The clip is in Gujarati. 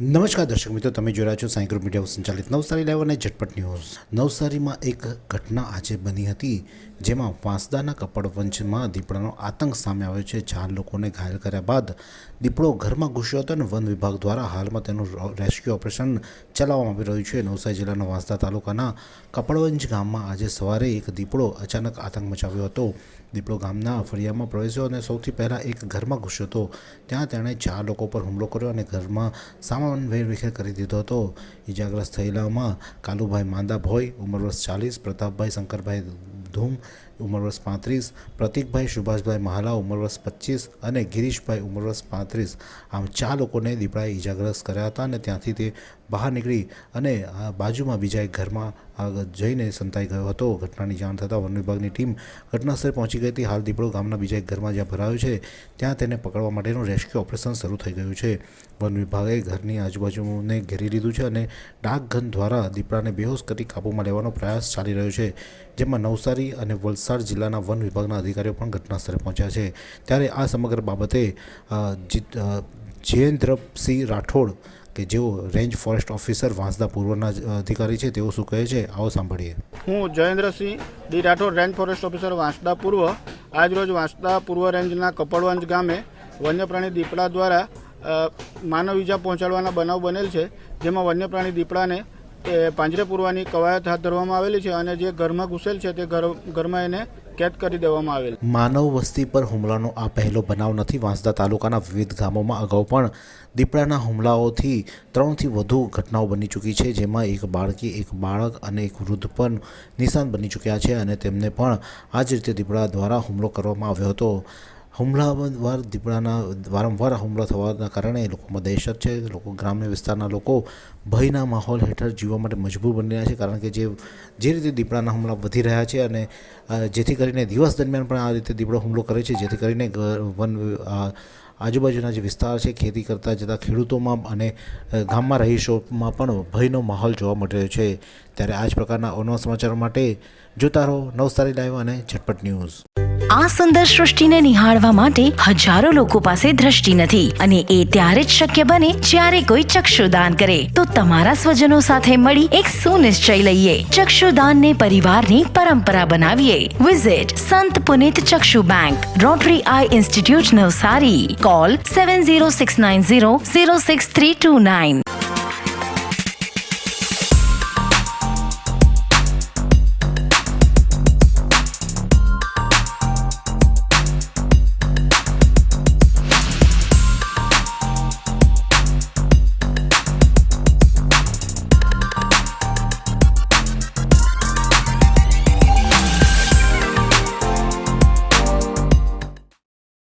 નમસ્કાર દર્શક મિત્રો, તમે જોઈ રહ્યા છો સાંઈ ગ્રુપ મીડિયા સંચાલિત નવસારી લાઈવ અને ઝટપટ ન્યૂઝ। નવસારીમાં એક ઘટના આજે બની હતી, જેમાં વાંસદાના કપડવંજમાં દીપડાનો આતંક સામે આવ્યો છે। 4 લોકોને ઘાયલ કર્યા બાદ દીપડો ઘરમાં ઘૂસ્યો હતો અને વન વિભાગ દ્વારા હાલમાં તેનું રેસ્ક્યુ ઓપરેશન ચલાવવામાં આવી રહ્યું છે। નવસારી જિલ્લાના વાંસદા તાલુકાના કપડવંજ ગામમાં આજે સવારે એક દીપડો અચાનક આતંક મચાવ્યો હતો। દીપડો ગામના ફળિયામાં પ્રવેશ્યો અને સૌથી પહેલાં એક ઘરમાં ઘૂસ્યો હતો। ત્યાં તેણે 4 લોકો પર હુમલો કર્યો અને ઘરમાં સામાન વેરવિખેર કરી દીધો હતો। ઇજાગ્રસ્ત થયેલામાં કાલુભાઈ માંદા ભોઈ ઉંમર વર્ષ 40, પ્રતાપભાઈ શંકરભાઈ ધૂમ ઉંમર વર્ષ 35, પ્રતિકભાઈ સુભાષભાઈ મહાલા ઉંમર વર્ષ 25 અને ગિરીશભાઈ ઉંમર વર્ષ 35 આમ 4 લોકોને દીપડાએ ઇજાગ્રસ્ત કર્યા હતા અને ત્યાંથી તે બહાર નીકળી અને બાજુમાં બીજા એક ઘરમાં જઈને સંતાઈ ગયો હતો। ઘટનાની જાણ થતાં વન વિભાગની ટીમ ઘટનાસ્થળે પહોંચી ગઈ હતી। હાલ દીપડો ગામના બીજા એક ઘરમાં જ્યાં ભરાયો છે ત્યાં તેને પકડવા માટેનું રેસ્ક્યુ ઓપરેશન શરૂ થઈ ગયું છે। વન વિભાગે ઘરની આજુબાજુને ઘેરી લીધું છે અને ડાકઘન દ્વારા દીપડાને બેહોશ કરી કાબૂમાં લેવાનો પ્રયાસ ચાલી રહ્યો છે, જેમાં નવસારી અને વલસાડ જિલ્લાના વન વિભાગના અધિકારીઓ પણ ઘટનાસ્થળે પહોંચ્યા છે। ત્યારે આ સમગ્ર બાબતે જયેન્દ્રસિંહ રાઠોડ કે જેઓ રેન્જ ફોરેસ્ટ ઓફિસર વાંસદા પૂર્વના અધિકારી છે, તેઓ શું કહે છે આવો સાંભળીએ। હું Jayendrasinh D Rathod, range forest officer Vansda પૂર્વ। આજરોજ વાંસદા પૂર્વ રેન્જના કપડવંજ ગામે વન્યપ્રાણી દીપડા દ્વારા માનવ ઈજા પહોંચાડવાના બનાવ બનેલ છે, જેમાં વન્યપ્રાણી દીપડાને પાંજરે પૂરવાની કવાયત હાથ ધરવામાં આવેલી છે અને જે ઘરમાં ઘૂસેલ છે તે ઘરમાં એને કેદ કરી દેવામાં આવેલ। માનવ વસ્તી પર હુમલાનો આ પહેલો બનાવ નથી। વાંસદા તાલુકાના વિવિધ ગામોમાં અગાઉ પણ દીપડાના હુમલાઓથી 3થી વધુ ઘટનાઓ બની ચૂકી છે, જેમાં એક બાળકી, એક બાળક અને એક વૃદ્ધ પણ નિશાન બની ચૂક્યા છે અને તેમને પણ આ જ રીતે દીપડા દ્વારા હુમલો કરવામાં આવ્યો હતો। હુમલાવાર દીપડાના વારંવાર હુમલા થવાના કારણે લોકોમાં દહેશત છે। લોકો ગ્રામ્ય વિસ્તારના લોકો ભયના માહોલ હેઠળ જીવવા માટે મજબૂર બની રહ્યા છે, કારણ કે જે રીતે દીપડાના હુમલા વધી રહ્યા છે અને જેથી કરીને દિવસ દરમિયાન પણ આ રીતે દીપડો હુમલો કરે છે, જેથી કરીને આજુબાજુના જે વિસ્તાર છે, ખેતી કરતા જતા ખેડૂતોમાં અને ગામમાં રહીશોમાં પણ ભયનો માહોલ જોવા મળી રહ્યો છે। ત્યારે આ જ પ્રકારના અવનવા સમાચારો માટે જોતા રહો નવસારી લાઈવ અને ઝટપટ ન્યૂઝ। આ સુંદર સૃષ્ટિને નિહાળવા માટે હજારો લોકો પાસે દ્રષ્ટિ નથી અને એ ત્યારે જ શક્ય બને જ્યારે કોઈ ચક્ષુદાન કરે। તો તમારા સ્વજનો સાથે મળી એક સુનિશ્ચય લઈએ, ચક્ષુદાનને પરિવારની પરંપરા બનાવીએ। Visit Sant Punit Chakshu bank, Rotary eye institute Navsari. Call 7069006329।